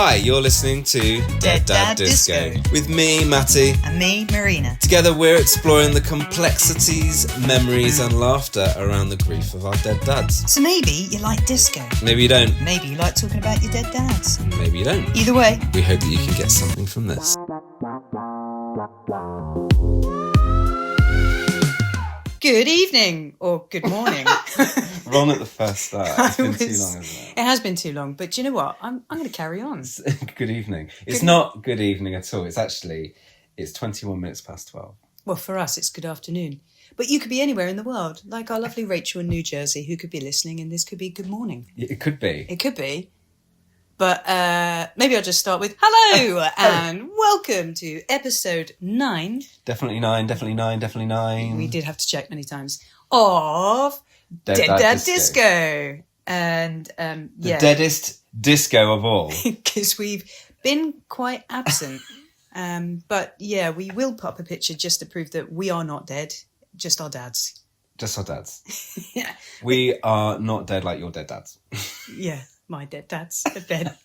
Hi, you're listening to Dead Dad Disco with me, Matty. And me, Marina. Together we're exploring the complexities, memories and laughter around the grief of our dead dads. So maybe you like disco. Maybe you don't. Maybe you like talking about your dead dads. Maybe you don't. Either way, we hope that you can get something from this. Good evening or good morning. Wrong at the first start. It's been too long, hasn't it? It has been too long, but do you know what? I'm going to carry on. Good evening. It's not good evening at all. It's 21 minutes past 12. Well, for us, it's good afternoon. But you could be anywhere in the world, like our lovely Rachel in New Jersey, who could be listening, and this could be good morning. It could be. It could be. But maybe I'll just start with hello and welcome to episode 9. Definitely 9. We did have to check many times. Of Dead Dad Disco. And the deadest disco of all. Because we've been quite absent. But yeah, we will pop a picture just to prove that we are not dead, just our dads. Just our dads. Yeah. We are not dead like your dead dads. Yeah. My dead dads are dead.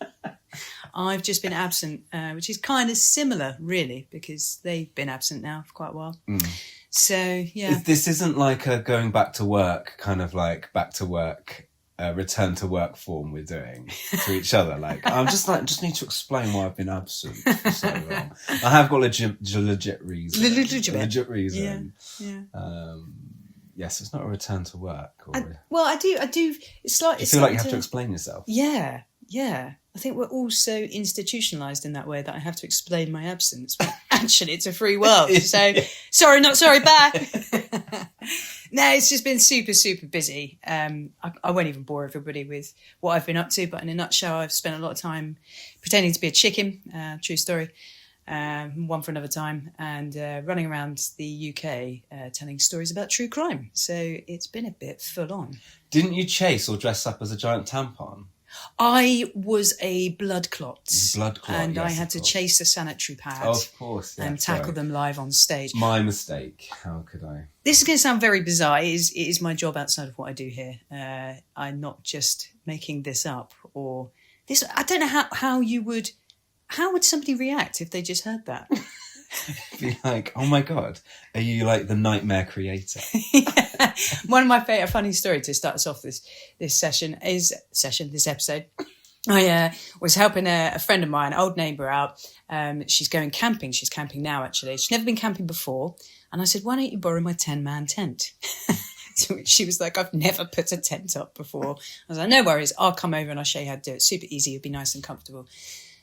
I've just been absent, which is kind of similar, really, because they've been absent now for quite a while. Mm. So, yeah. This isn't like a going back to work, kind of like back to work, return to work form we're doing to each other. Like, just need to explain why I've been absent for so long. I have got legit reason. Legit reason. Yeah. Yes, it's not a return to work. I do. It's like you feel like you have to explain yourself. Yeah. I think we're all so institutionalised in that way that I have to explain my absence. But actually, it's a free world. So, sorry, not sorry, back. No, it's just been super, super busy. I won't even bore everybody with what I've been up to, but in a nutshell, I've spent a lot of time pretending to be a chicken. True story. One for another time, and running around the UK telling stories about true crime. So it's been a bit full on. Didn't you chase or dress up as a giant tampon? I was a blood clot. And yes, I had to chase a sanitary pad. Of course, yeah, and tackle them live on stage. My mistake. How could I? This is going to sound very bizarre. It is my job outside of what I do here. I'm not just making this up or this. I don't know how you would. How would somebody react if they just heard that? Be like, oh my God, are you like the nightmare creator? Yeah. One of my favourite funny stories to start us off this episode. I was helping a friend of mine, an old neighbour out. She's going camping. She's camping now, actually. She's never been camping before. And I said, why don't you borrow my 10-man tent? To which she was like, I've never put a tent up before. I was like, no worries. I'll come over and I'll show you how to do it. Super easy. It'd be nice and comfortable.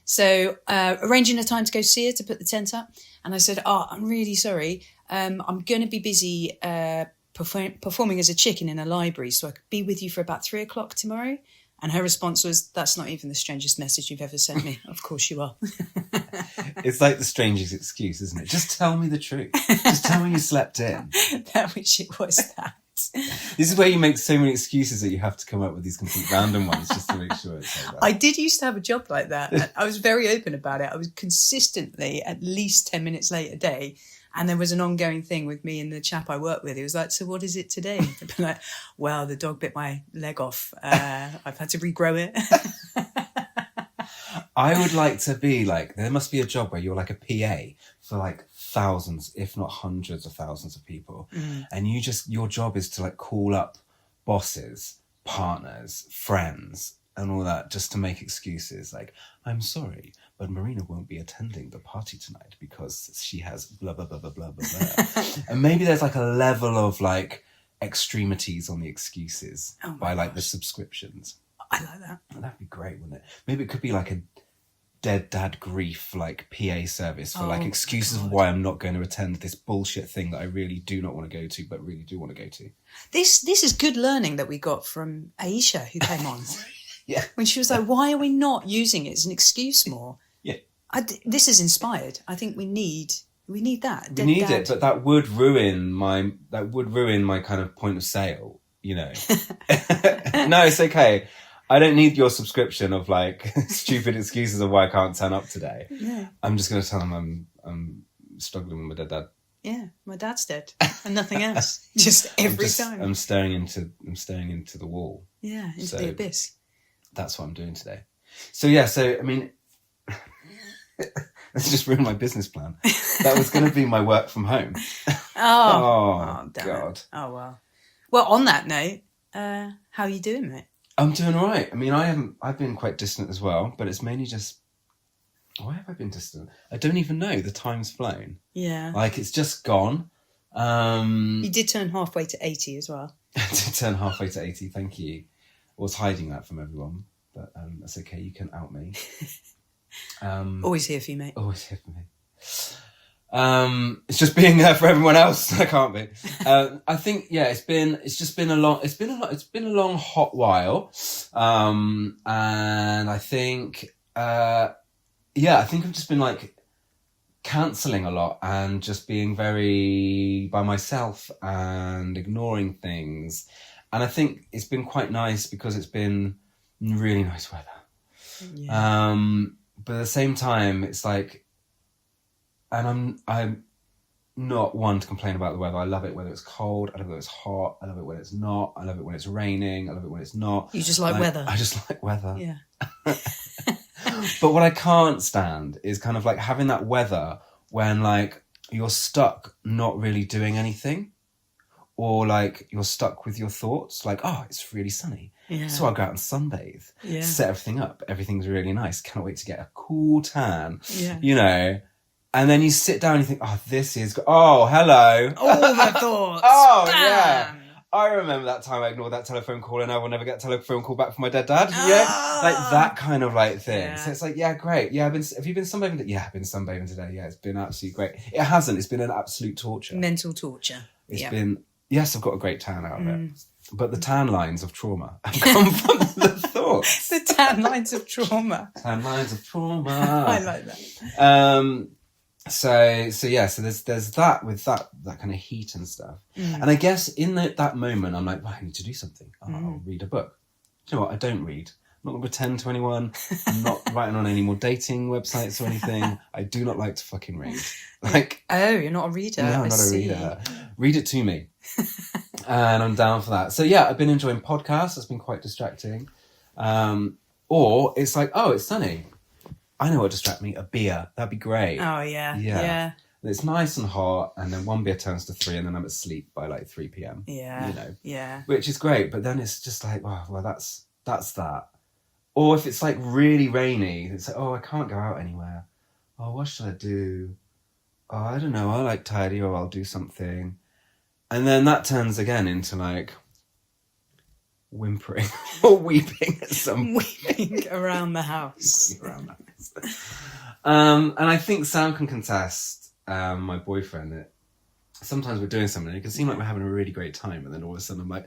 So arranging a time to go see her to put the tent up. And I said, I'm really sorry. I'm going to be busy performing as a chicken in a library, so I could be with you for about 3 o'clock tomorrow. And her response was, that's not even the strangest message you've ever sent me. Of course you are. It's like the strangest excuse, isn't it? Just tell me the truth. Just tell me you slept in. That which it was that. This is where you make so many excuses that you have to come up with these complete random ones just to make sure it's like that. I did used to have a job like that. And I was very open about it. I was consistently at least 10 minutes late a day. And there was an ongoing thing with me and the chap I worked with. He was like, so what is it today? I'd be like, well, the dog bit my leg off. I've had to regrow it. I would like to be like, there must be a job where you're like a PA for like thousands, if not hundreds of thousands of people. Mm. And your job is to like call up bosses, partners, friends and all that just to make excuses. Like, I'm sorry, but Marina won't be attending the party tonight because she has blah, blah, blah, blah, blah, blah, blah. And maybe there's like a level of like extremities on the excuses by like the subscriptions. I like that. That'd be great, wouldn't it? Maybe it could be like a dead dad grief, like PA service for like excuses of why I'm not going to attend this bullshit thing that I really do not want to go to, but really do want to go to. This is good learning that we got from Aisha, who came on. Yeah. When she was like, why are we not using it as an excuse more? Yeah. This is inspired. I think we need that. We need it, but that would ruin my kind of point of sale, you know. No, it's okay. I don't need your subscription of like stupid excuses of why I can't turn up today. Yeah. I'm just going to tell them I'm struggling with my dead dad. Yeah, my dad's dead and nothing else. Just every time. I'm staring into the wall. Yeah, into the abyss. That's what I'm doing today. So yeah, I mean, Let's just ruin my business plan. That was going to be my work from home. Oh, damn God. It. Oh, well. Well, on that note, how are you doing, mate? I'm doing all right. I mean, I've been quite distant as well, but it's mainly just, why have I been distant? I don't even know. The time's flown. Yeah. Like, it's just gone. You did turn halfway to 80 as well. I did turn halfway to 80, thank you. I was hiding that from everyone, but that's okay. You can out me. Always here for you, mate. Always here for me. It's just being there for everyone else. I can't be. I think it's been a long hot while. And I think I think I've just been like cancelling a lot and just being very by myself and ignoring things. And I think it's been quite nice because it's been really nice weather. Yeah. But at the same time, it's like, and I'm not one to complain about the weather. I love it whether it's cold. I love it when it's hot. I love it when it's not. I love it when it's raining. I love it when it's not. You just like weather. I just like weather. Yeah. But what I can't stand is kind of like having that weather when like you're stuck not really doing anything, or like you're stuck with your thoughts. Like, oh, it's really sunny. Yeah. So I'll go out and sunbathe. Yeah. Set everything up. Everything's really nice. Can't wait to get a cool tan. Yeah. You know. And then you sit down and you think, oh, this is... Oh, hello. All the thoughts. Oh, Bam. Yeah. I remember that time I ignored that telephone call and I will never get a telephone call back from my dead dad. Yeah. Like that kind of like thing. Yeah. So it's like, yeah, great. Yeah, have you been sunbathing? Yeah, I've been sunbathing today. Yeah, it's been absolutely great. It hasn't. It's been an absolute torture. Mental torture. It's been... Yes, I've got a great tan out of it. But the tan lines of trauma have come from the thoughts. The tan lines of trauma. Tan lines of trauma. I like that. So there's that with that kind of heat and stuff. And I guess in that moment, I'm like, well, I need to do something. I'll read a book. Do you know what? I don't read. I'm not going to pretend to anyone. I'm not writing on any more dating websites or anything. I do not like to fucking read. Like, oh, you're not a reader? No, I'm not a reader. Read it to me. And I'm down for that. So yeah, I've been enjoying podcasts. It's been quite distracting. Or it's like, oh, it's sunny. I know what would distract me. A beer. That'd be great. Oh, yeah. Yeah. It's nice and hot, and then one beer turns to 3, and then I'm asleep by like 3 p.m. Yeah. You know? Yeah. Which is great, but then it's just like, oh, well, that's that. Or if it's like really rainy, it's like, oh, I can't go out anywhere. Oh, what should I do? Oh, I don't know. I like tidy, or I'll do something. And then that turns again into like whimpering or weeping at some point. Weeping around the house. And I think Sam can contest, my boyfriend, that sometimes we're doing something and it can seem like we're having a really great time, and then all of a sudden I'm like,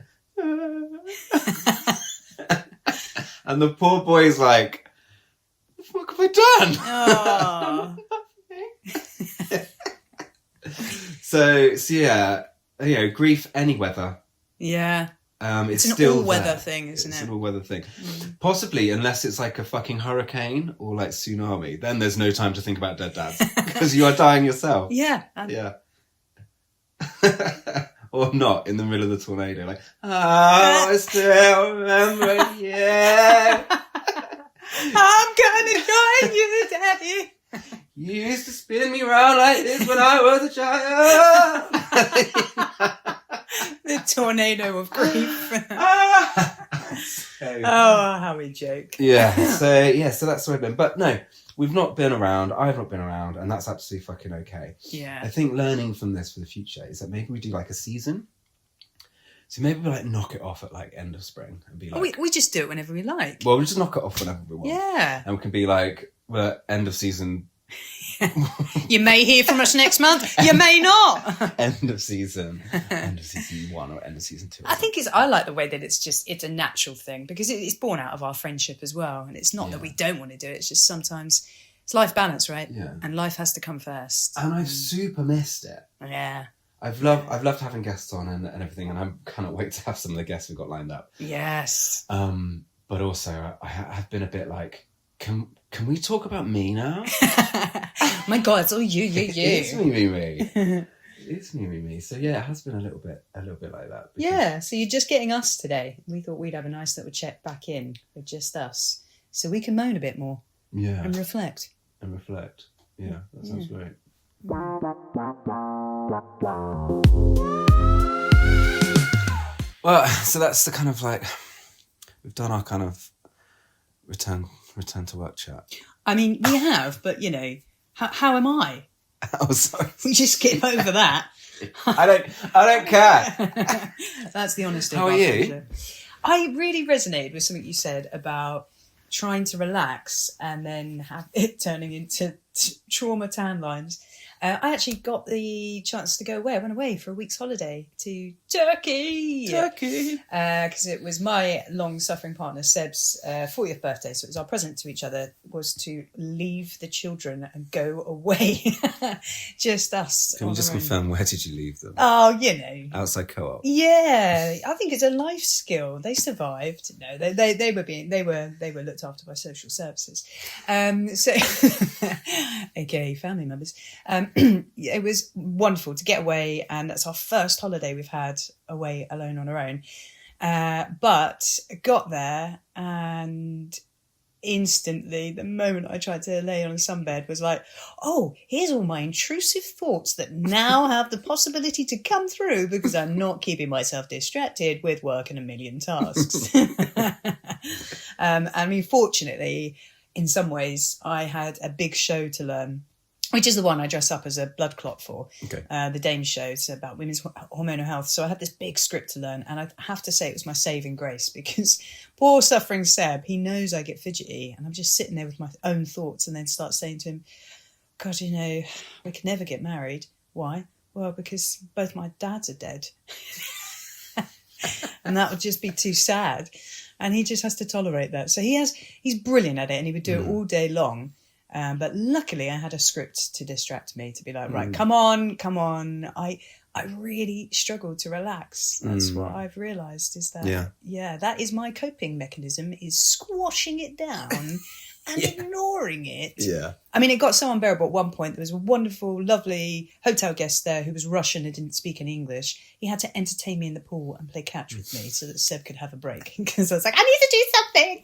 and the poor boy's like, what have I done? So yeah, you know, grief any weather. Yeah. It's an still all-weather thing, isn't it? It's an all-weather thing. Possibly, unless it's like a fucking hurricane or like tsunami. Then there's no time to think about dead dads because you are dying yourself. Yeah. Yeah. Or not, in the middle of the tornado. Like, oh, I still remember, yeah. I'm gonna join you, Daddy. You used to spin me around like this when I was a child. The tornado of grief. Oh, how we joke. Yeah, so that's where I've been. But no, we've not been around. I've not been around, and that's absolutely fucking okay. Yeah. I think learning from this for the future is that maybe we do like a season. So maybe we like knock it off at like end of spring and be like... we just do it whenever we like. Well, we just knock it off whenever we want. Yeah. And we can be like, well, end of season... You may hear from us next month. You may not. End of season 1 or end of season 2. I like the way that it's a natural thing because it's born out of our friendship as well. And it's not that we don't want to do it. It's just sometimes it's life balance, right? Yeah. And life has to come first. And I've super missed it. Yeah. I've loved having guests on and everything, and I cannot wait to have some of the guests we've got lined up. Yes. But also I have been a bit like, can we talk about me now? My God, it's all you. It's me. It's me. So yeah, it has been a little bit like that. Yeah. So you're just getting us today. We thought we'd have a nice little check back in with just us, so we can moan a bit more. Yeah. And reflect. and reflect. Yeah, that sounds great. Well, so that's the kind of like, we've done our kind of return to work chat. I mean, we have, but you know, how am I? Oh, sorry. We just skip over that. I don't care. That's the honesty. How are you? I really resonated with something you said about trying to relax and then have it turning into trauma tan lines. I actually got the chance to go away. I went away for a week's holiday to Turkey. Because it was my long-suffering partner, Seb's 40th birthday. So it was our present to each other, was to leave the children and go away. Just us. Can you just confirm, where did you leave them? Oh, you know. Outside co-op? Yeah. I think it's a life skill. They survived. No, they were looked after by social services. AKA family members. It was wonderful to get away, and that's our first holiday we've had away alone on our own. But I got there, and instantly, the moment I tried to lay on a sunbed, was like, oh, here's all my intrusive thoughts that now have the possibility to come through because I'm not keeping myself distracted with work and a million tasks. I mean, fortunately, in some ways, I had a big show to learn, which is the one I dress up as a blood clot for. Okay. The Dame show. It's about women's hormonal health. So I had this big script to learn, and I have to say it was my saving grace, because poor suffering Seb, he knows I get fidgety, and I'm just sitting there with my own thoughts and then start saying to him, God, you know, we could never get married. Why? Well, because both my dads are dead. And that would just be too sad. And he just has to tolerate that. So he's brilliant at it, and he would do it all day long. But luckily I had a script to distract me, to be like, right, come on. I really struggle to relax. That's what I've realised, is that, that is my coping mechanism, is squashing it down and ignoring it. Yeah. I mean, it got so unbearable at one point. There was a wonderful, lovely hotel guest there who was Russian and didn't speak any English. He had to entertain me in the pool and play catch with me so that Seb could have a break. Because I was like, I need to do something.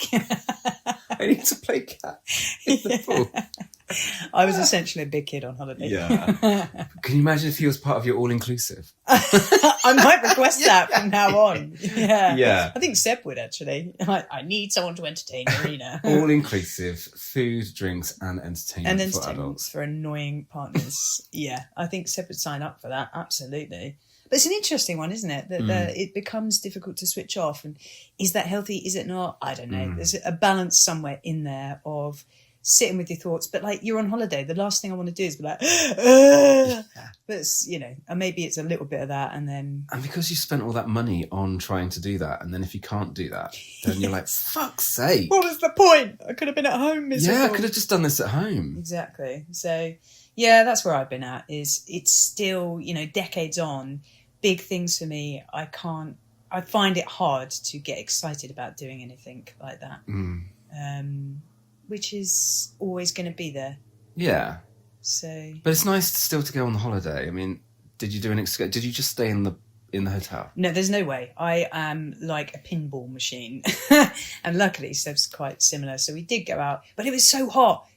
I need to play catch in the pool. I was essentially a big kid on holiday. Yeah. Can you imagine if he was part of your all-inclusive? I might request that from now on. Yeah. I think Seb would, actually. I need someone to entertain Marina. All-inclusive, food, drinks and entertainment for adults. For annoying partners. Yeah, I think Seb would sign up for that, absolutely. But it's an interesting one, isn't it? That it becomes difficult to switch off. And is that healthy? Is it not? I don't know. There's a balance somewhere in there of sitting with your thoughts. But like, you're on holiday. The last thing I want to do is be like, but it's, you know, and maybe it's a little bit of that. And then. And because you spent all that money on trying to do that. And then if you can't do that, then you're like, fuck's sake. What was the point? I could have been at home miserable. Yeah, I could have just done this at home. Exactly. So, yeah, that's where I've been at. Is it's still, you know, decades on. Big things for me. I find it hard to get excited about doing anything like that, which is always going to be there. Yeah. So, but it's nice still to go on the holiday. I mean, did you Did you just stay in the hotel? No, there's no way. I am like a pinball machine, and luckily Seb's quite similar. So we did go out, but it was so hot,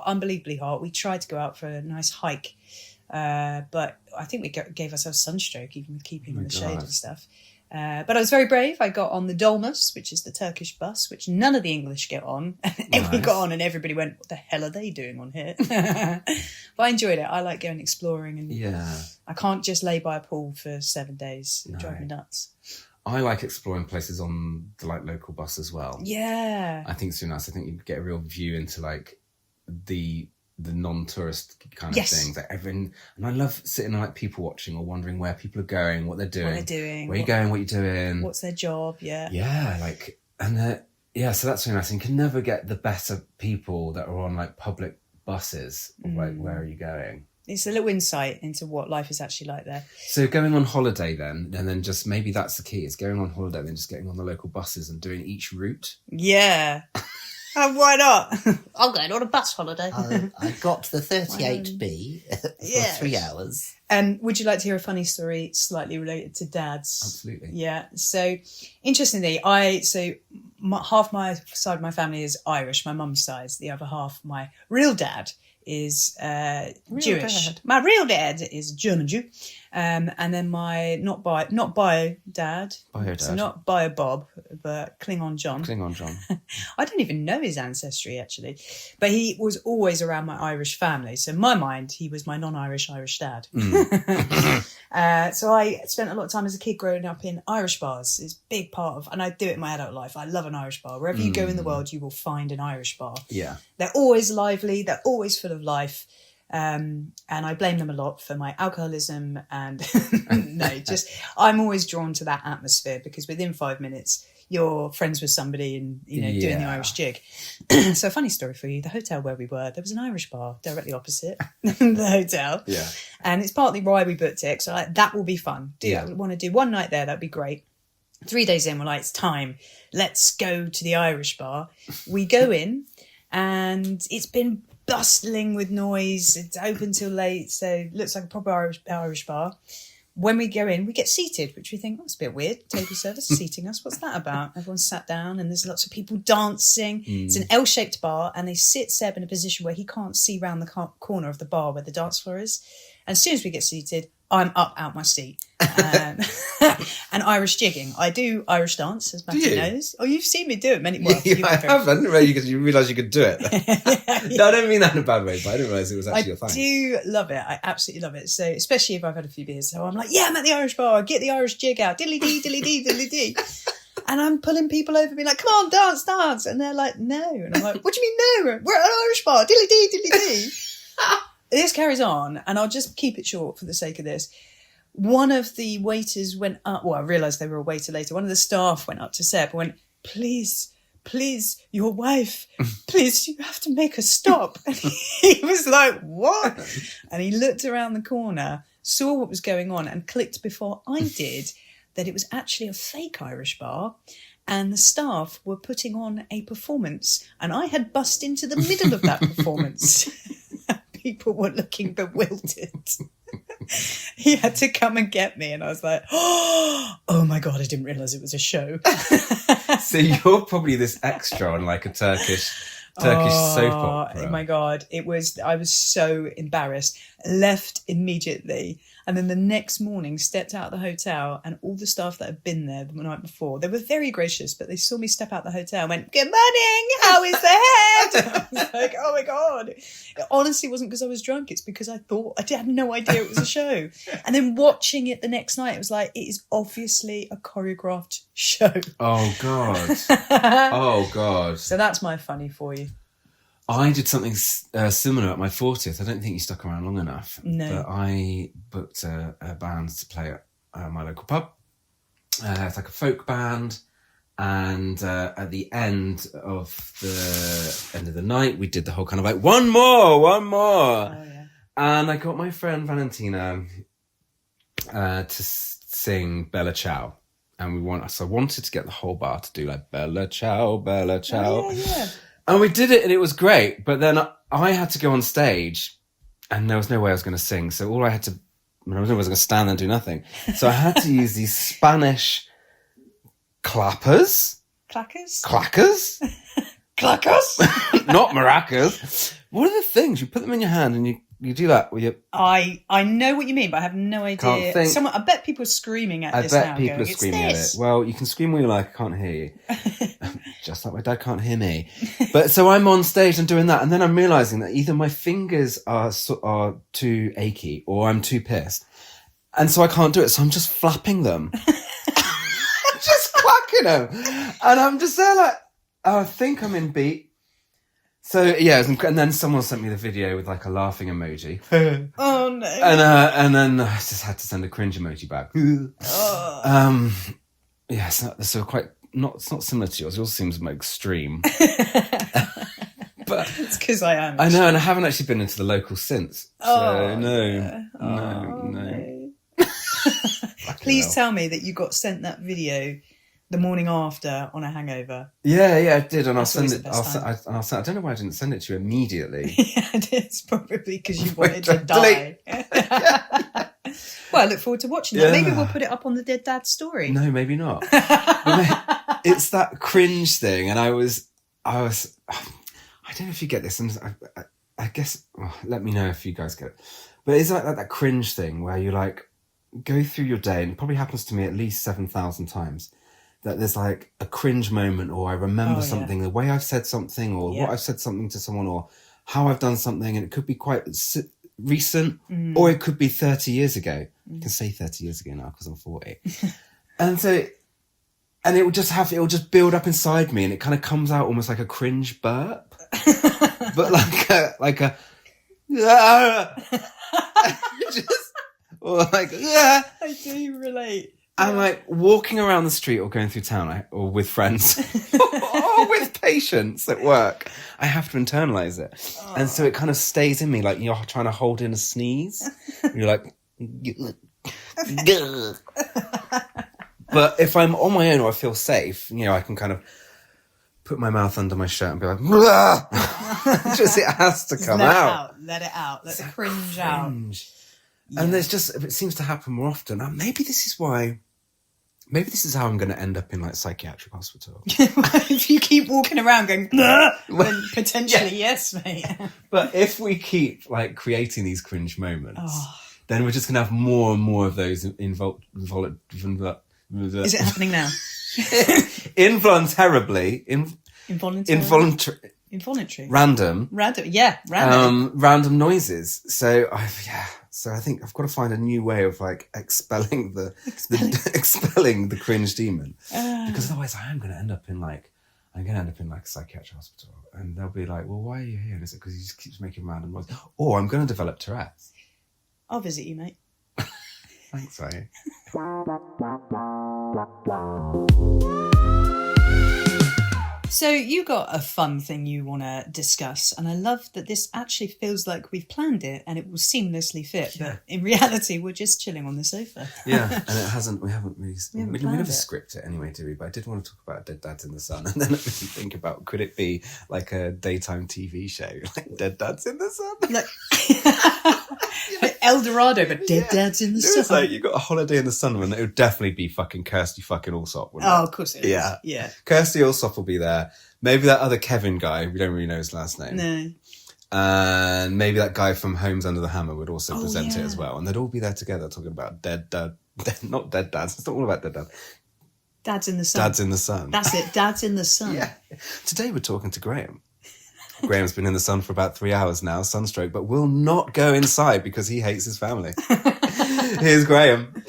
unbelievably hot. We tried to go out for a nice hike. But I think we gave ourselves sunstroke, even with keeping in the shade and stuff. But I was very brave. I got on the Dolmus, which is the Turkish bus, which none of the English get on. And we got on and everybody went, what the hell are they doing on here? But I enjoyed it. I like going exploring, and I can't just lay by a pool for 7 days. It drives me nuts. I like exploring places on the local bus as well. Yeah. I think it's so nice. I think you get a real view into like the non-tourist kind of things, like everything. And I love sitting and like people watching or wondering where people are going, what they're doing, where you're going, what you're doing, what's their job. Like, and so that's really nice. And you can never get the better people that are on like public buses of like, where are you going? It's a little insight into what life is actually like there. So going on holiday then, and then just maybe that's the key, is going on holiday and then just getting on the local buses and doing each route. Yeah. And why not? I'm going on a bus holiday. I got the 38B for 3 hours. And would you like to hear a funny story slightly related to dads? Absolutely. Yeah. So interestingly, half my side of my family is Irish, my mum's side. The other half, my real dad, is Jewish. Dad. My real dad is a German Jew. And then my not bio dad. Bio So dad. not bio Bob, but Klingon John. Klingon John. I don't even know his ancestry, actually. But he was always around my Irish family. So in my mind, he was my non-Irish dad. So I spent a lot of time as a kid growing up in Irish bars. It's a big part of, and I do it in my adult life. I love an Irish bar. Wherever you go in the world, you will find an Irish bar. Yeah. They're always lively. They're always full of life. And I blame them a lot for my alcoholism and I'm always drawn to that atmosphere because within 5 minutes you're friends with somebody and doing the Irish jig. So a funny story for you, the hotel where we were, there was an Irish bar directly opposite the hotel. Yeah. And it's partly why we booked it. So that will be fun. Want to do one night there, that'd be great. 3 days in, we're like, it's time. Let's go to the Irish bar. We go in and it's been bustling with noise. It's open till late, so it looks like a proper Irish bar. When we go in, we get seated, which we think, that's a bit weird. Table service seating us. What's that about? Everyone's sat down and there's lots of people dancing. It's an L-shaped bar and they sit Seb in a position where he can't see round the corner of the bar where the dance floor is. And as soon as we get seated, I'm up out my seat. And Irish jigging. I do Irish dance, as Matty knows. Oh, you've seen me do it many times. I haven't, because you realise you could do it. No, I don't mean that in a bad way, but I didn't realise it was actually your thing. I do love it. I absolutely love it. So, especially if I've had a few beers. So I'm like, yeah, I'm at the Irish bar. Get the Irish jig out. Diddly-dee, diddly-dee, diddly-dee. And I'm pulling people over, being like, come on, dance, dance. And they're like, no. And I'm like, what do you mean no? We're at an Irish bar. Diddly-dee, diddly-dee. This carries on, and I'll just keep it short for the sake of this. One of the waiters went up. Well, I realised they were a waiter later. One of the staff went up to Seb and went, please, your wife, please, you have to make her stop. And he was like, what? And he looked around the corner, saw what was going on, and clicked before I did that it was actually a fake Irish bar. And the staff were putting on a performance. And I had bust into the middle of that performance. People were looking bewildered. He had to come and get me, and I was like, oh my God, I didn't realise it was a show. So you're probably this extra on like a Turkish soap opera. Oh my God. I was so embarrassed. Left immediately. And then the next morning stepped out of the hotel, and all the staff that had been there the night before, they were very gracious, but they saw me step out the hotel and went, good morning, how is the head? I was like, oh my God. It honestly wasn't because I was drunk. It's because I had no idea it was a show. And then watching it the next night, it was like, it is obviously a choreographed show. Oh God. Oh God. So that's my funny for you. I did something similar at my 40th. I don't think you stuck around long enough. No. But I booked a band to play at my local pub. It's like a folk band. And at the end of the night, we did the whole kind of like, one more. Oh, yeah. And I got my friend Valentina to sing Bella Ciao. And so I wanted to get the whole bar to do like Bella Ciao, Bella Ciao. Oh, yeah. And we did it, and it was great. But then I had to go on stage, and there was no way I was going to sing. So I was going to stand there and do nothing. So I had to use these Spanish clappers. Clackers? Clackers? Clackers? Not maracas. What are the things? You put them in your hand, and you do that with your... I know what you mean, but I have no idea. Can't think. I bet people are screaming at this now. I bet people are screaming at it. Well, you can scream all you like, I can't hear you. Just like my dad can't hear me. But so I'm on stage and doing that, and then I'm realising that either my fingers are too achy or I'm too pissed. And so I can't do it, so I'm just flapping them. Just clacking them. And I'm just there like, I think I'm in beat. So, yeah, and then someone sent me the video with like a laughing emoji. Oh, no. And then I just had to send a cringe emoji back. Yeah, so quite... it's not similar to yours. Yours seems more extreme. But it's because I am. I know, and I haven't actually been into the local since. So no. Please tell me that you got sent that video the morning after on a hangover. Yeah, I did, and I'll That's send it. I don't know why I didn't send it to you immediately. Yeah, it's probably because you wanted to die. Well, I look forward to watching that. Maybe we'll put it up on the Dead Dad story. No, maybe not. it's that cringe thing. And I don't know if you get this. And I guess, let me know if you guys get it. But it's like that cringe thing where you like go through your day, and it probably happens to me at least 7,000 times, that there's like a cringe moment, or I remember something, the way I've said something, or what I've said something to someone, or how I've done something, and it could be quite recent, or it could be 30 years ago. I can say 30 years ago now because I'm 40. And so, and it will just build up inside me, and it kind of comes out almost like a cringe burp, but like a just, or like, I do relate. I'm like walking around the street or going through town or with friends or with patients at work. I have to internalize it. Oh. And so it kind of stays in me, like you're trying to hold in a sneeze. You're like, but if I'm on my own or I feel safe, I can kind of put my mouth under my shirt and be like, just it has to come out. Let it out. Let the cringe out. Yeah. And it seems to happen more often. And maybe this is how I'm going to end up in like psychiatric hospital. If you keep walking around going, then potentially yes, mate. But if we keep like creating these cringe moments, then we're just going to have more and more of those Is it happening now? Involuntarily. Involuntary. Random. Yeah, random. Random noises. So I think I've got to find a new way of like expelling the cringe demon, because otherwise I'm going to end up in like a psychiatric hospital, and they'll be like, "Well, why are you here?" And is it because he just keeps making random noises? Or I'm going to develop Tourette's. I'll visit you, mate. Thanks, I. So you got a fun thing you want to discuss, and I love that this actually feels like we've planned it and it will seamlessly fit, but in reality we're just chilling on the sofa. Yeah, and we never script it anyway, do we? But I did want to talk about Dead Dads in the Sun, and then it made me think about, could it be like a daytime TV show, like Dead Dads in the Sun? Like El Dorado, but Dead Dads in the Sun. It's like you got a holiday in the sun, and it would definitely be fucking Kirsty fucking Allsop. Oh, of course it is. Yeah. Kirsty Allsop will be there. Maybe that other Kevin guy, we don't really know his last name. No. And maybe that guy from Homes Under the Hammer would also present it as well. And they'd all be there together talking about not dead dads. It's not all about dead dads. Dads in the Sun. Dads in the Sun. That's it, Dads in the Sun. Yeah. Today we're talking to Graham. Graham's been in the sun for about 3 hours now, sunstroke, but will not go inside because he hates his family. Here's Graham.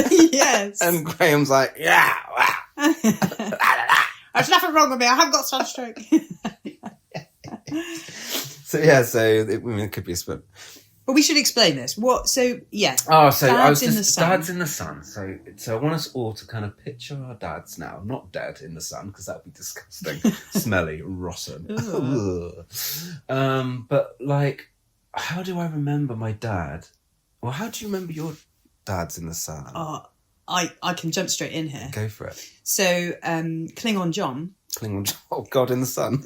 Yes. And Graham's like, yeah. There's nothing wrong with me. I haven't got sunstroke. So it could be a spin. But we should explain this. Dads in the Sun. Dads in the Sun. So I want us all to kind of picture our dads now, not dead in the sun, because that would be disgusting, smelly, rotten. But like, how do I remember my dad? Well, how do you remember your dads in the sun? I can jump straight in here. Go for it. So, Klingon John. Oh God, in the sun.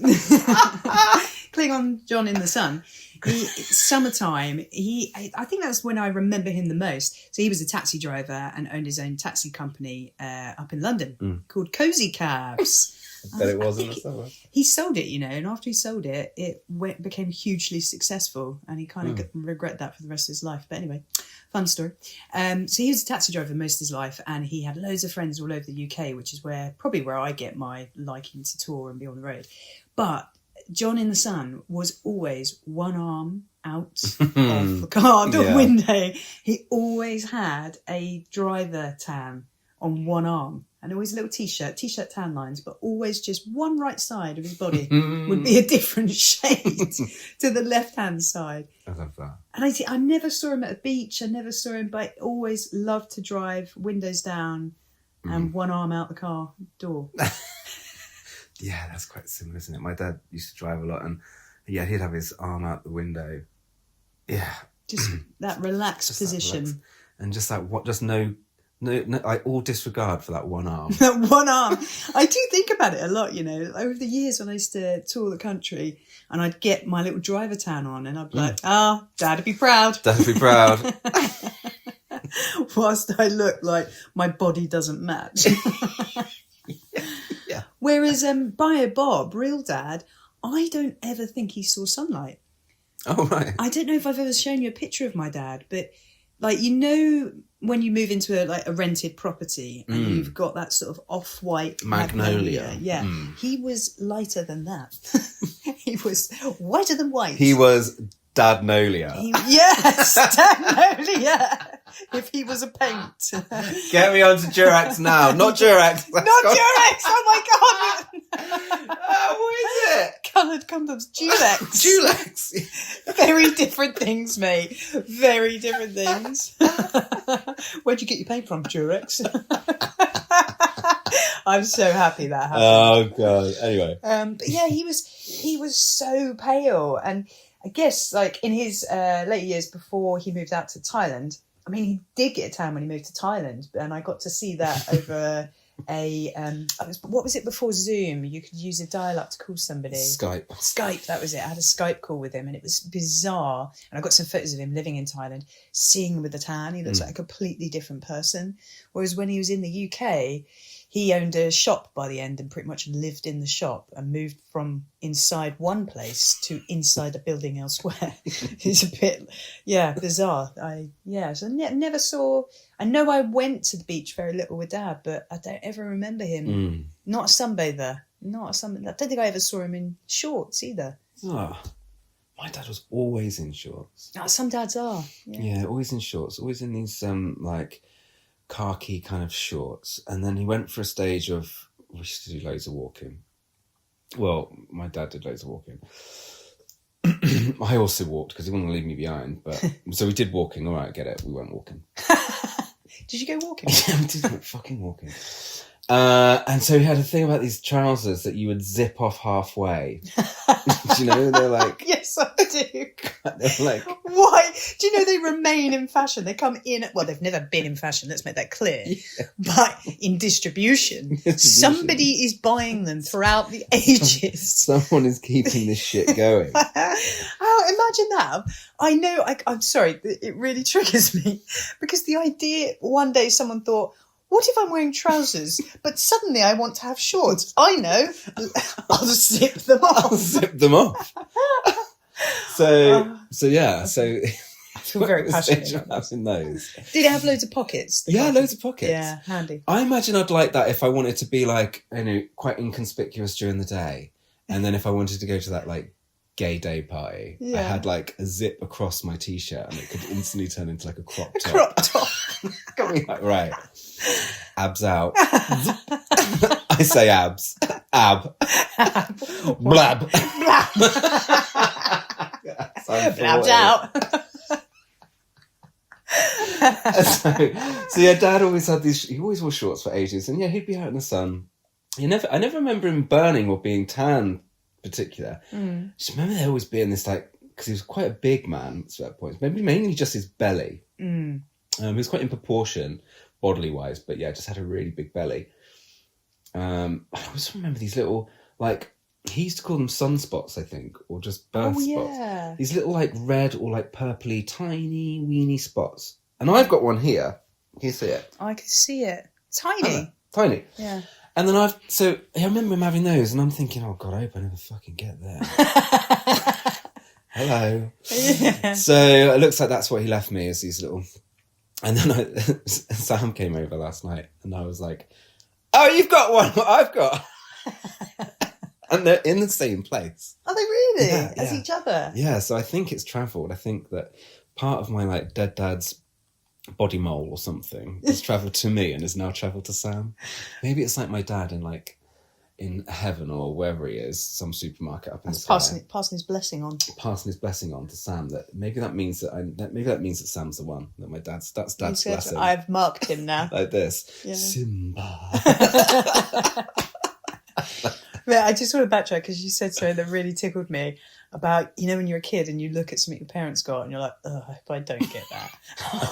Klingon John in the Sun. Summertime. I think that's when I remember him the most. So he was a taxi driver and owned his own taxi company up in London called Cozy Cabs. I bet it was in the summer. He sold it, and after he sold it, it became hugely successful, and he kind of regret that for the rest of his life. But anyway, fun story. So he was a taxi driver most of his life, and he had loads of friends all over the UK, which is probably where I get my liking to tour and be on the road. But John in the Sun was always one arm out of the car door window. He always had a driver tan on one arm, and always a little t-shirt tan lines, but always just one right side of his body would be a different shade to the left-hand side. I love that. And I never saw him at a beach. I never saw him, but always loved to drive windows down and one arm out the car door. Yeah, that's quite similar, isn't it? My dad used to drive a lot, and he'd have his arm out the window. Yeah. Just that relaxed position. And just that, no, I all disregard for that one arm. That one arm. I do think about it a lot, over the years when I used to tour the country, and I'd get my little driver tan on, and I'd be like, Dad'd be proud. Dad'd be proud. Whilst I look like my body doesn't match. Whereas Bio Bob, real dad, I don't ever think he saw sunlight. Oh, right. I don't know if I've ever shown you a picture of my dad, but like, you know, when you move into a rented property and you've got that sort of off-white magnolia. Yeah. He was lighter than that. He was whiter than white. He was Dadnolia. Yes, Dadnolia. If he was a paint. Get me onto Durax now. Not Durax. Not Durax. Oh my God. What is it? Coloured condoms. Dulax. Dulax. Very different things, mate. Very different things. Where'd you get your paint from, Durex? I'm so happy that happened. Oh God. Anyway. But yeah, he was so pale, and I guess like in his later years before he moved out to Thailand. I mean, he did get a tan when he moved to Thailand, and I got to see that over what was it before Zoom? You could use a dial-up to call somebody. Skype, that was it. I had a Skype call with him, and it was bizarre. And I got some photos of him living in Thailand, seeing him with the tan. He looks like a completely different person. Whereas when he was in the UK, he owned a shop by the end and pretty much lived in the shop and moved from inside one place to inside a building elsewhere. It's a bit, bizarre. So never saw. I know I went to the beach very little with Dad, but I don't ever remember him. Not a sunbather. I don't think I ever saw him in shorts either. Oh, my dad was always in shorts. Some dads are. Yeah, always in shorts. Always in these like khaki kind of shorts. And then he went for a stage of, we used to do loads of walking. Well, my dad did loads of walking. I also walked because he wouldn't leave me behind. But so we did walking. All right, I get it. We went walking. Did you go walking? Yeah, we did fucking walking. And so he had a thing about these trousers that you would zip off halfway. Do you know? They're like... Yes, I do. They're like... Why? Do you know they remain in fashion? They come in... Well, they've never been in fashion, let's make that clear. Yeah. But in distribution, somebody is buying them throughout the ages. Someone is keeping this shit going. Imagine that. I know, I'm sorry, it really triggers me. Because the idea, one day someone thought, what if I'm wearing trousers, but suddenly I want to have shorts? I know. I'll zip them off. So yeah. So I feel very passionate about having those. Did it have loads of pockets? Loads of pockets. Yeah, handy. I imagine I'd like that if I wanted to be like, quite inconspicuous during the day, and then if I wanted to go to that like gay day party, I had like a zip across my t-shirt, and it could instantly turn into like a crop top. Crop top. Got me like, right. Abs out. I say abs. Ab. Blab. Blabs out. So yeah, Dad always had these. He always wore shorts for ages, and yeah, he'd be out in the sun. I never remember him burning or being tan, particular. Just remember there always being this like, because he was quite a big man at that point. Maybe mainly just his belly. He was quite in proportion, bodily wise, but yeah, just had a really big belly. I always remember these little like. He used to call them sunspots, I think, or just birth spots. These little, like, red or, like, purpley, tiny, weeny spots. And I've got one here. Can you see it? I can see it. Tiny. Tiny. Yeah. And then I remember him having those, and I'm thinking, oh, God, I hope I never fucking get there. Hello. Yeah. So it looks like that's what he left me, is these little... And then Sam came over last night, and I was like, oh, you've got one, what I've got. And they're in the same place. Are they really? Yeah, As each other? Yeah, so I think it's travelled. I think that part of my like dead dad's body mole or something has travelled to me and has now travelled to Sam. Maybe it's like my dad in heaven or wherever he is, some supermarket up in the sky. Passing his blessing on. Passing his blessing on to Sam. That means that Sam's the one. That my dad's blessing. I've marked him now. Like this. Yeah. Simba. Yeah, I just want to backtrack because you said something that really tickled me about, you know, when you're a kid and you look at something your parents got and you're like, oh, I hope I don't get that.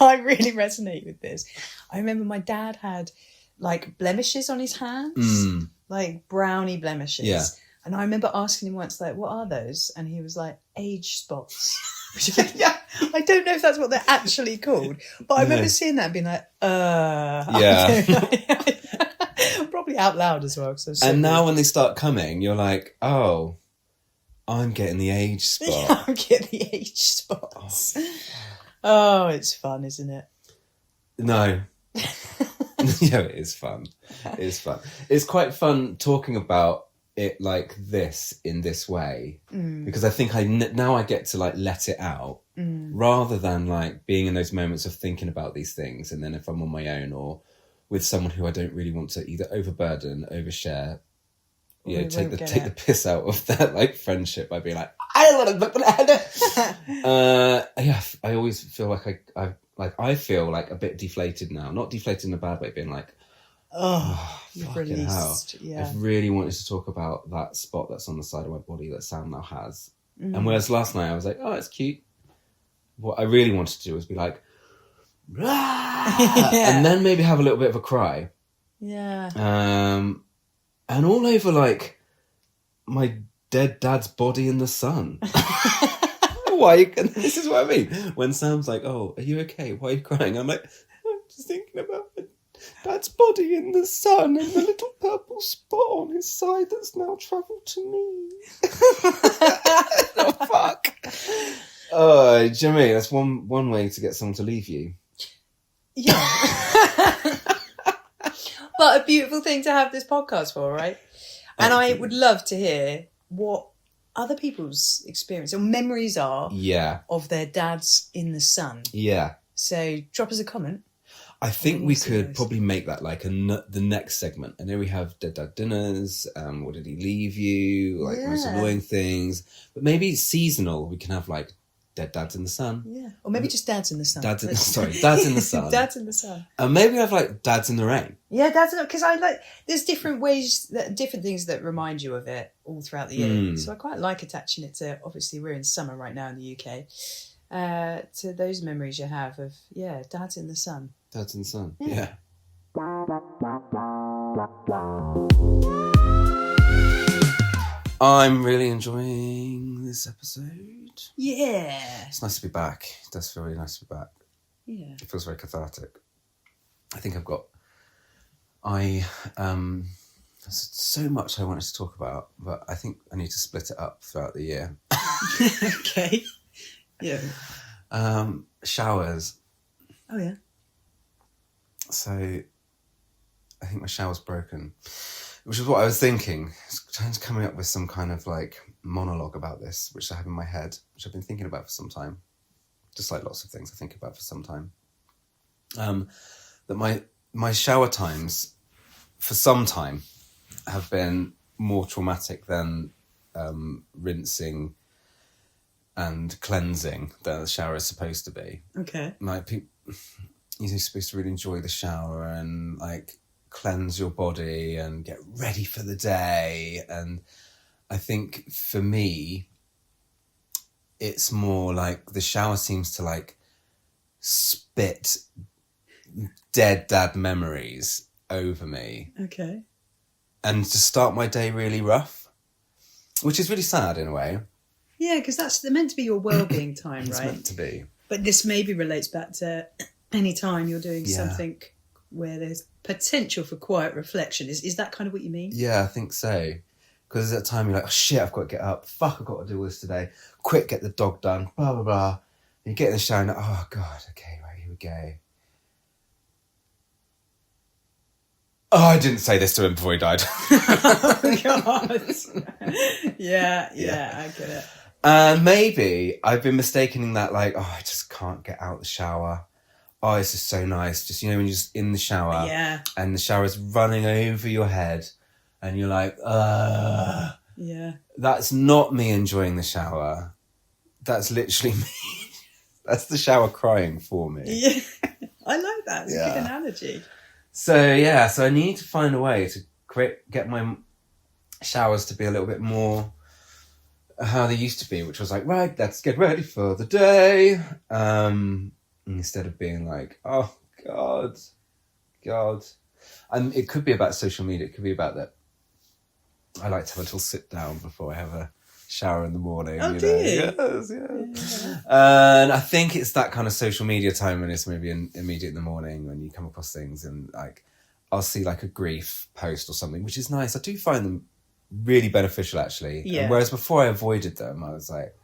I really resonate with this. I remember my dad had like blemishes on his hands, like brownie blemishes. Yeah. And I remember asking him once, like, what are those? And he was like, age spots. I don't know if that's what they're actually called, but I remember seeing that and being like, yeah. Probably out loud as well. And now when they start coming, you're like, oh, I'm getting the age spot. I'm getting the age spots. Oh, it's fun, isn't it? No. Yeah, it is fun. It is fun. It's quite fun talking about it like this, in this way, because I think now I get to like let it out rather than like being in those moments of thinking about these things, and then if I'm on my own or with someone who I don't really want to either overburden, overshare, you know, take the piss out of that like friendship by being like, I don't want to look at yeah, I always feel like I feel like a bit deflated now. Not deflated in a bad way, being like, you've fucking hell. Yeah. I've really wanted to talk about that spot that's on the side of my body that Sam now has. And whereas last night I was like, oh, it's cute. What I really wanted to do was be like, and then maybe have a little bit of a cry. Yeah. And all over like my dead dad's body in the sun. Why? This is what I mean. When Sam's like, "Oh, are you okay? Why are you crying?" I'm like, "I'm just thinking about my dad's body in the sun and the little purple spot on his side that's now travelled to me." Oh fuck! Oh, do you know what I mean? That's one way to get someone to leave you. Yeah. But a beautiful thing to have this podcast for, right? And I would love to hear what other people's experience or memories are of their dads in the sun. Yeah. So drop us a comment. I think we could probably make that like the next segment. I know we have Dead Dad Dinners, what did he leave you, like most annoying things. But maybe seasonal, we can have like Dead Dads in the Sun. Yeah. Or maybe just Dads in the Sun. Dads in the Sun. Dads in the Sun. And maybe we have like Dads in the Rain. Yeah, Dads in the because I like there's different ways different things that remind you of it all throughout the year. So I quite like attaching it to, obviously we're in summer right now in the UK, to those memories you have of Dads in the Sun. Dads in the Sun. Yeah. I'm really enjoying this episode. Yeah. It's nice to be back. It does feel really nice to be back. Yeah. It feels very cathartic. I think there's so much I wanted to talk about, but I think I need to split it up throughout the year. Okay. Yeah. Showers. Oh, yeah. So I think my shower's broken, which is what I was thinking. Trying to coming up with some kind of like monologue about this, which I have in my head, which I've been thinking about for some time. Just like lots of things I think about for some time. That my shower times for some time have been more traumatic than rinsing and cleansing that the shower is supposed to be. Okay. Like you're supposed to really enjoy the shower and like cleanse your body and get ready for the day. And I think for me, it's more like the shower seems to like spit dead dad memories over me. Okay. And to start my day really rough, which is really sad in a way. Yeah, because they're meant to be your well-being time, It's right? meant to be. But this maybe relates back to any time you're doing something where there's potential for quiet reflection. Is that kind of what you mean? Yeah, I think so. Because at that time you're like, oh shit, I've got to get up. Fuck, I've got to do all this today. Quick, get the dog done. Blah, blah, blah. And you get in the shower and like, oh God, okay, right, here we go. Oh, I didn't say this to him before he died. Oh God. Yeah, I get it. And maybe I've been mistaking that like, oh, I just can't get out the shower. Oh, it's just so nice. Just, you know, when you're just in the shower and the shower is running over your head and you're like, yeah. That's not me enjoying the shower. That's literally me. That's the shower crying for me. Yeah. I like that. It's a good analogy. So, yeah, so I need to find a way to get my showers to be a little bit more how they used to be, which was like, right, let's get ready for the day. Instead of being like, oh, God. And it could be about social media. It could be about that. I like to have a little sit down before I have a shower in the morning. Oh, you do know? you? Yes. And I think it's that kind of social media time when it's maybe immediate in the morning when you come across things and like, I'll see like a grief post or something, which is nice. I do find them really beneficial, actually. Yeah. And whereas before I avoided them, I was like,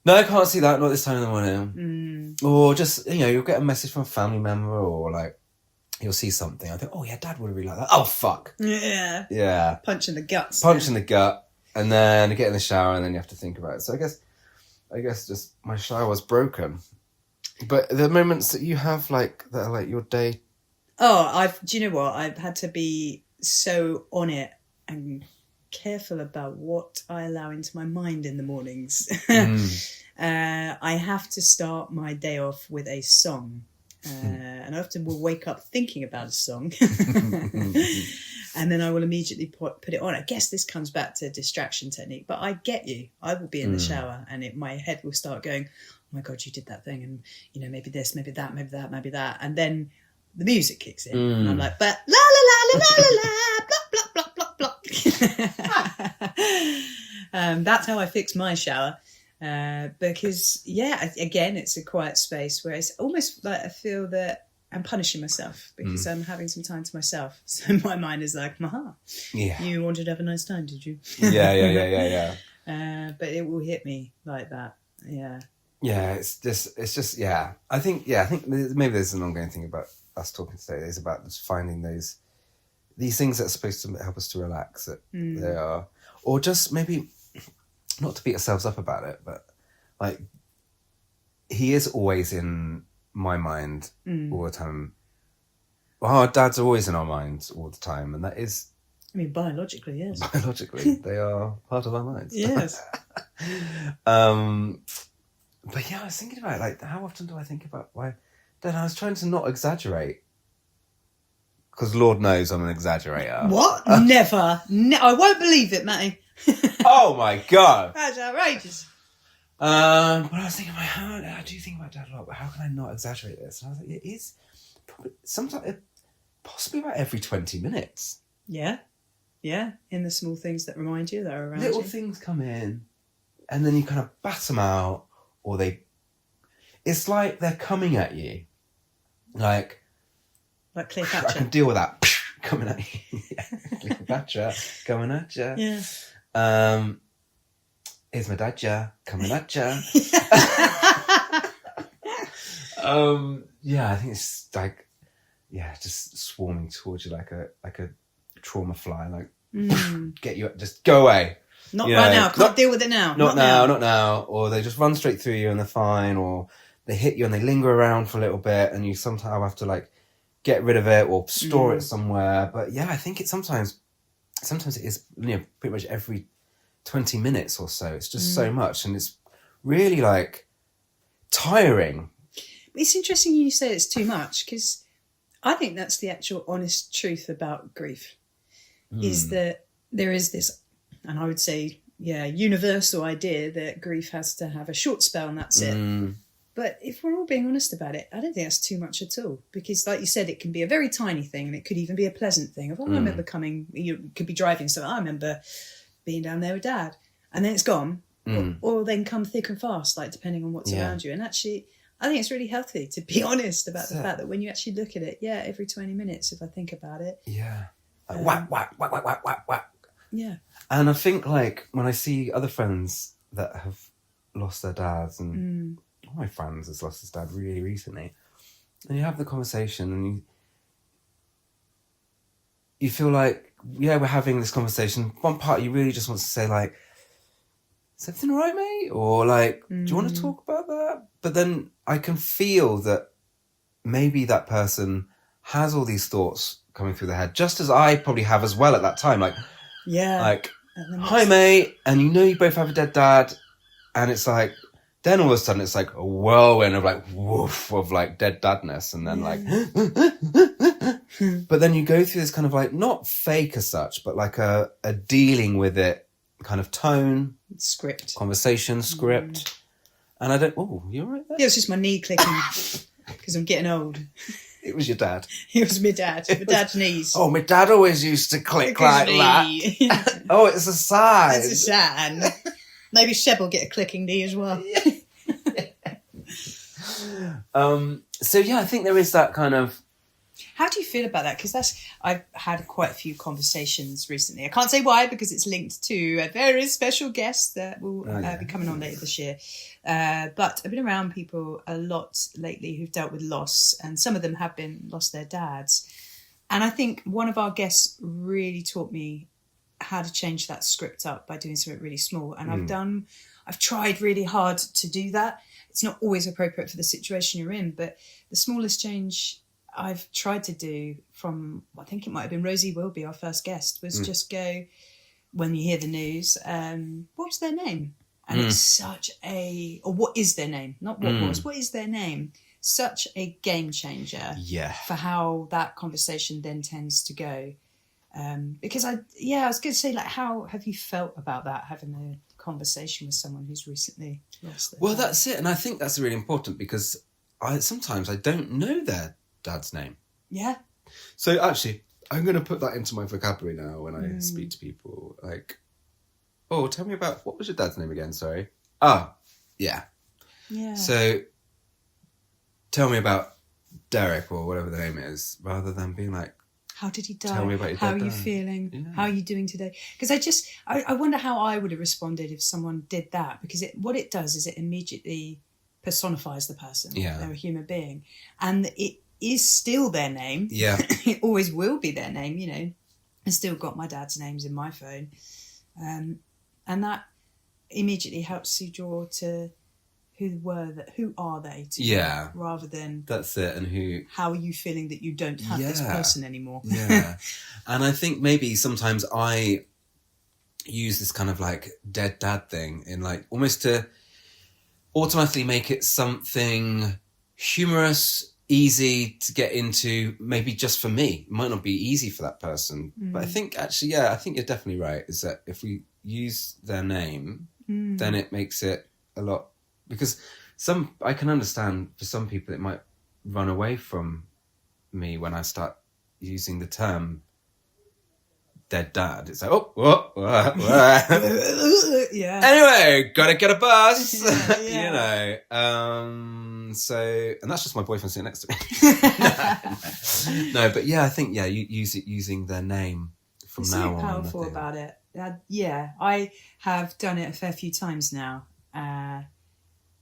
no, I can't see that, not this time in the morning. Or just, you'll get a message from a family member, or like, you'll see something. I think, oh yeah, Dad would have really liked that. Oh, fuck. Yeah. Yeah. Punch in the guts. Punch in the gut. And then you get in the shower and then you have to think about it. So I guess just my shower was broken. But the moments that you have like, that are like your day. Oh, do you know what? I've had to be so on it and careful about what I allow into my mind in the mornings. I have to start my day off with a song. And I often will wake up thinking about a song. And then I will immediately put it on. I guess this comes back to distraction technique, but I get you. I will be in the shower and my head will start going, oh my God, you did that thing. And, maybe this, maybe that, maybe that, maybe that. And then the music kicks in and I'm like, but la la la la la la la, blah, blah, blah, blah, blah. That's how I fix my shower. Because, again, it's a quiet space where it's almost like I feel that I'm punishing myself because I'm having some time to myself. So my mind is like, you wanted to have a nice time, did you? Yeah. But it will hit me like that. Yeah. Yeah, it's just, yeah. I think maybe there's an ongoing thing about us talking today. It's about just finding these things that are supposed to help us to relax, that they are, or just maybe not to beat ourselves up about it, but like he is always in my mind all the time. Well, our dads are always in our minds all the time, and that is, I mean, biologically, yes. Biologically, they are part of our minds. Yes. But yeah, I was thinking about it, like, how often do I think about why? Then I was trying to not exaggerate, because Lord knows I'm an exaggerator. What? Never. I won't believe it, Matty. Oh my God. That's outrageous. But I was thinking, I do think about Dad a lot, but how can I not exaggerate this? And I was like, it is probably sometimes, possibly about every 20 minutes. Yeah. Yeah. In the small things that remind you that are around Little you. things come in, and then you kind of bat them out, or it's like they're coming at you. Like Cleopatra. I can deal with that coming at you. Cleopatra coming at you. Yeah. Here's my dad, yeah, coming at you. Yeah, I think it's like, just swarming towards you like a trauma fly, like get you, just go away. Not right now. Can't deal with it now. Not now. Or they just run straight through you and they're fine, or they hit you and they linger around for a little bit and you somehow have to like get rid of it or store it somewhere. But yeah, I think it sometimes it is, pretty much every 20 minutes or so. It's just so much, and it's really like tiring. It's interesting you say it's too much, because I think that's the actual honest truth about grief, is that there is this, and I would say, universal idea that grief has to have a short spell and that's it. But if we're all being honest about it, I don't think that's too much at all. Because like you said, it can be a very tiny thing, and it could even be a pleasant thing. I remember you could be driving, so I remember being down there with Dad, and then it's gone. Or then come thick and fast, like depending on what's around you. And actually, I think it's really healthy to be honest about the fact that when you actually look at it, every 20 minutes, if I think about it. Yeah. Like whack, whack, whack, whack, whack, whack, whack. Yeah. And I think like when I see other friends that have lost their dads, and one of my friends has lost his dad really recently, and you have the conversation and you feel like, we're having this conversation. One part you really just wants to say like, is everything all right, mate? Or like, do you want to talk about that? But then I can feel that maybe that person has all these thoughts coming through their head, just as I probably have as well at that time. Like, like, hi, mate. And you both have a dead dad. And it's like, then all of a sudden it's like a whirlwind of like, woof, of like dead dadness. And then like, but then you go through this kind of like, not fake as such, but like a dealing with it kind of tone. Script. Conversation, script. And I don't, you all right there? Yeah, it's just my knee clicking because I'm getting old. It was your dad. It was my dad. My dad's knees. Oh, my dad always used to click like that. Oh, it's a sign. It's a sign. Maybe Seb will get a clicking knee as well. So yeah, I think there is that kind of, How do you feel about that? Because I've had quite a few conversations recently. I can't say why because it's linked to a very special guest that will be coming on later this year. But I've been around people a lot lately who've dealt with loss, and some of them have lost their dads. And I think one of our guests really taught me how to change that script up by doing something really small. And I've tried really hard to do that. It's not always appropriate for the situation you're in, but the smallest change I've tried to do from, I think it might have been Rosie Wilby, our first guest, was just go, when you hear the news, what's their name? And it's such or what is their name? Not what is their name? Such a game changer for how that conversation then tends to go. Because I was going to say, like, how have you felt about that, having a conversation with someone who's recently lost their dad? That's it. And I think that's really important because sometimes I don't know their dad's name. Yeah. So actually, I'm going to put that into my vocabulary now when I speak to people. Like, oh, tell me about, what was your dad's name again? Sorry. Oh, yeah. Yeah. So tell me about Derek or whatever the name is, rather than being like, how did he die? Tell me about your How dad are you dying. feeling? Yeah. How are you doing today? Because I wonder how I would have responded if someone did that. Because what it does is it immediately personifies the person. Yeah. They're a human being. And it is still their name. Yeah. It always will be their name, you know. I still got my dad's names in my phone. And that immediately helps you draw to who are they to you, rather than that's it, and how are you feeling that you don't have this person anymore. And I think maybe sometimes I use this kind of like dead dad thing in like almost to automatically make it something humorous, easy to get into, maybe just for me. It might not be easy for that person, but I think actually I think you're definitely right, is that if we use their name then it makes it a lot. Because I can understand for some people it might run away from me when I start using the term dead dad. It's like, yeah. Anyway, gotta get a bus. Yeah. You know. So, and that's just my boyfriend sitting next to me. No, but I think using their name from it's now so on. powerful about it. I have done it a fair few times now.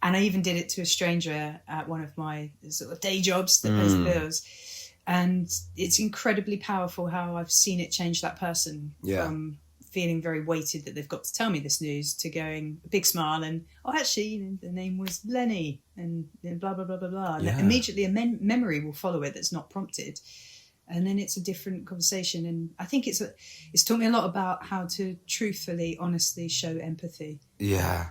And I even did it to a stranger at one of my sort of day jobs that pays the bills. And it's incredibly powerful how I've seen it change that person from feeling very weighted that they've got to tell me this news to going a big smile and, actually, you know, the name was Lenny and blah, blah, blah, blah, blah. And immediately a memory will follow it that's not prompted. And then it's a different conversation. And I think it's taught me a lot about how to truthfully, honestly show empathy. Yeah.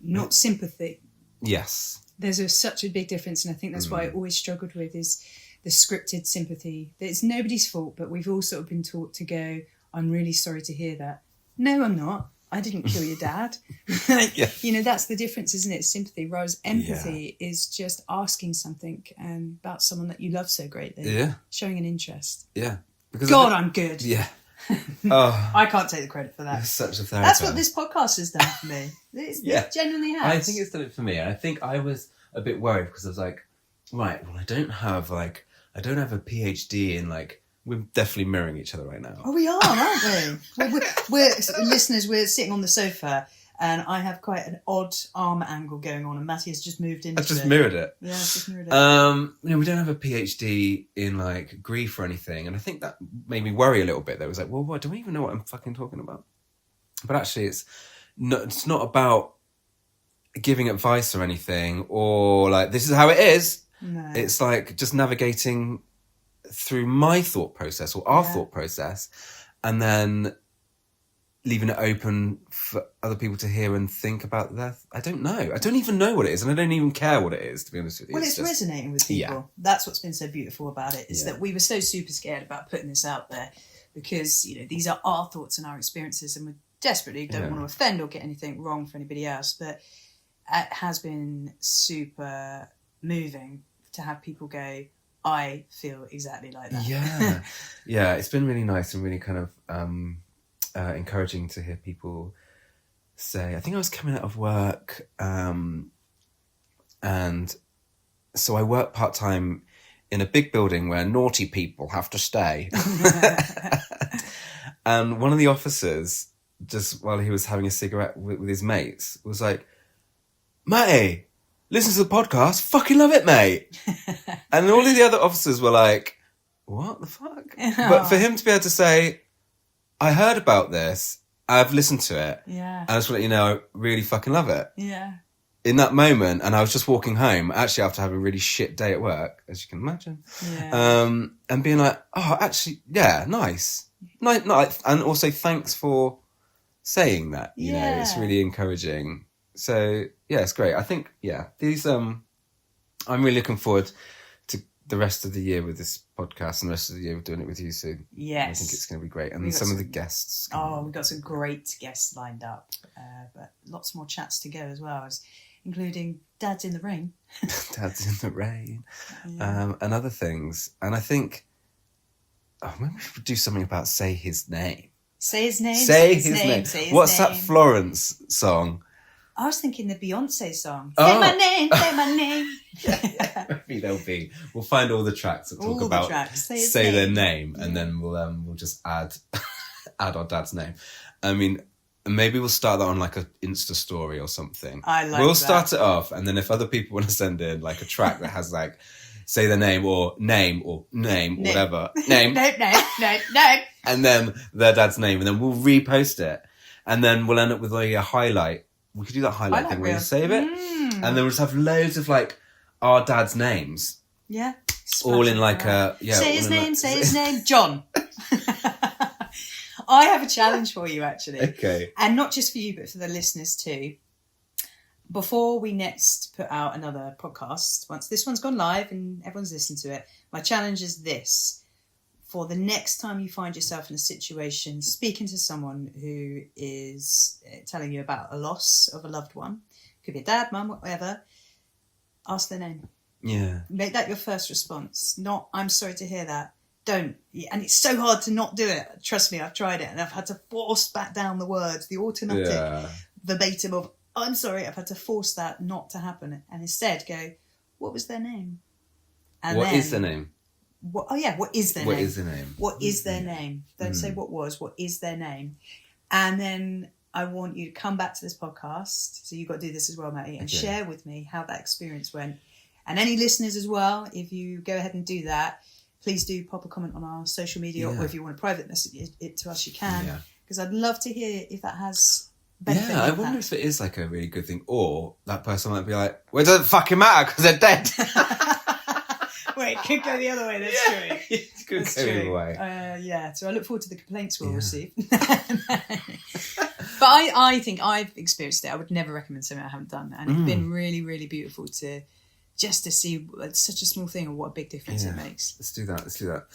Not sympathy. Yes. There's such a big difference, and I think that's what I always struggled with is the scripted sympathy. That it's nobody's fault, but we've all sort of been taught to go, I'm really sorry to hear that. No, I'm not. I didn't kill your dad. You know, that's the difference, isn't it? Sympathy, whereas empathy is just asking something about someone that you love so greatly. Yeah. Showing an interest. Yeah. Because I'm good. Yeah. I can't take the credit for that. You're such a therapist. That's what this podcast has done for me. It genuinely has. I think it's done it for me. And I think I was a bit worried because I was like, right, well, I don't have a PhD in like, we're definitely mirroring each other right now. Oh, we are, aren't we? we're listeners, we're sitting on the sofa and I have quite an odd arm angle going on and Matty has just moved into it. I've just mirrored it. Yeah, I've just mirrored it. You know, we don't have a PhD in like grief or anything. And I think that made me worry a little bit. That was like, well, what, do we even know what I'm fucking talking about? But actually it's not about giving advice or anything or like, this is how it is. No. It's like just navigating through my thought process or our thought process and then leaving it open for other people to hear and think about that. I don't know. I don't even know what it is and I don't even care what it is, to be honest with you. Well, it's just resonating with people. Yeah. That's what's been so beautiful about it is that we were so super scared about putting this out there because, you know, these are our thoughts and our experiences and we desperately don't want to offend or get anything wrong for anybody else. But it has been super moving to have people go, I feel exactly like that. Yeah. Yeah, it's been really nice and really kind of encouraging to hear people say, I think I was coming out of work and so I work part-time in a big building where naughty people have to stay. And one of the officers, just while he was having a cigarette with his mates, was like, "Matty, listen to the podcast. Fucking love it, mate." And all of the other officers were like, "What the fuck?" But for him to be able to say, "I heard about this. I've listened to it. Yeah. And I just want to let you know, I really fucking love it." Yeah. In that moment, and I was just walking home, actually after having a really shit day at work, as you can imagine, and being like, "Oh, actually, yeah, nice. And also thanks for saying that, you know, it's really encouraging." So, yeah, it's great. I think, these, I'm really looking forward to the rest of the year with this podcast and the rest of the year doing it with you soon. Yes. I think it's going to be great. And some of the guests. We've got some great guests lined up, but lots more chats to go as well, including Dads in the Rain. Dads in the Rain. And other things. And I think, maybe we should do something about Say His Name. Say His Name. Say His Name. What's that Florence song? I was thinking the Beyonce song. Oh. Say my name, say my name. Maybe we'll find all the tracks that talk about say their name, and then we'll just add our dad's name. I mean, maybe we'll start that on like an Insta story or something. We'll start it off, and then if other people want to send in like a track that has like say their name or whatever name, no, and then their dad's name, and then we'll repost it, and then we'll end up with like a highlight. We could do that highlight thing where you save it, and then we'll just have loads of like our dad's names. Yeah. All in like a... Yeah, say his name, John. I have a challenge for you, actually. Okay. And not just for you, but for the listeners too. Before we next put out another podcast, once this one's gone live and everyone's listened to it, my challenge is this. For the next time you find yourself in a situation speaking to someone who is telling you about a loss of a loved one, could be a dad, mum, whatever, ask their name. Yeah. Make that your first response. Not, "I'm sorry to hear that." Don't. And it's so hard to not do it. Trust me, I've tried it and I've had to force back down the words, the automatic verbatim of, "I'm sorry," I've had to force that not to happen. And instead go, "What was their name?" And what is their name? What is their name? What is their name? What is their name? Don't say what is their name? And then I want you to come back to this podcast. So you've got to do this as well, Matty, and share with me how that experience went. And any listeners as well, if you go ahead and do that, please do pop a comment on our social media, or if you want to private message it to us, you can. Because I'd love to hear if that has benefit. Yeah, I wonder if it is like a really good thing, or that person might be like, "Well, it doesn't fucking matter because they're dead." Wait, it could go the other way. That's true. It could go the other way. So I look forward to the complaints we'll receive. But I think I've experienced it. I would never recommend something I haven't done. And it's been really, really beautiful to see it's such a small thing and what a big difference it makes. Let's do that.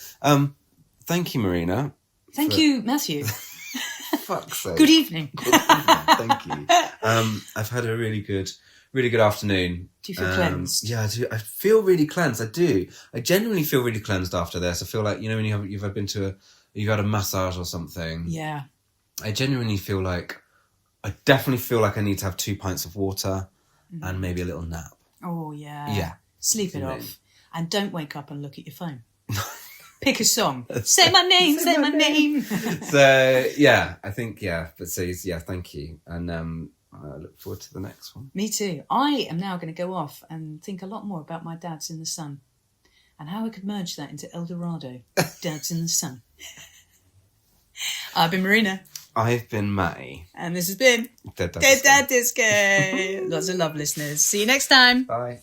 Thank you, Marina. Thank you, Matthew. Fuck's sake. Good evening. Thank you. I've had a really good afternoon. Do you feel cleansed? Yeah, I do. I feel really cleansed. I do. I genuinely feel really cleansed after this. I feel like, you know, when you've had a massage or something. Yeah. I genuinely feel like, I definitely feel like I need to have 2 pints of water and maybe a little nap. Oh, yeah. Yeah. Sleep it off. And don't wake up and look at your phone. Pick a song. Say my name, say my name. So, yeah, I think, But thank you. And I look forward to the next one. Me too. I am now going to go off and think a lot more about my dads in the sun and how I could merge that into El Dorado. Dads in the sun. I've been Marina. I've been Matty. And this has been Dead Dad Disco. Lots of love, listeners. See you next time. Bye.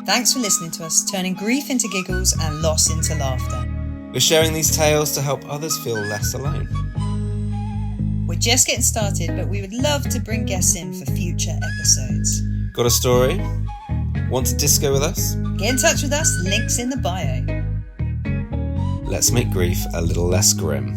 Thanks for listening to us, turning grief into giggles and loss into laughter. We're sharing these tales to help others feel less alone. We're just getting started, but we would love to bring guests in for future episodes. Got a story? Want to disco with us? Get in touch with us, links in the bio. Let's make grief a little less grim.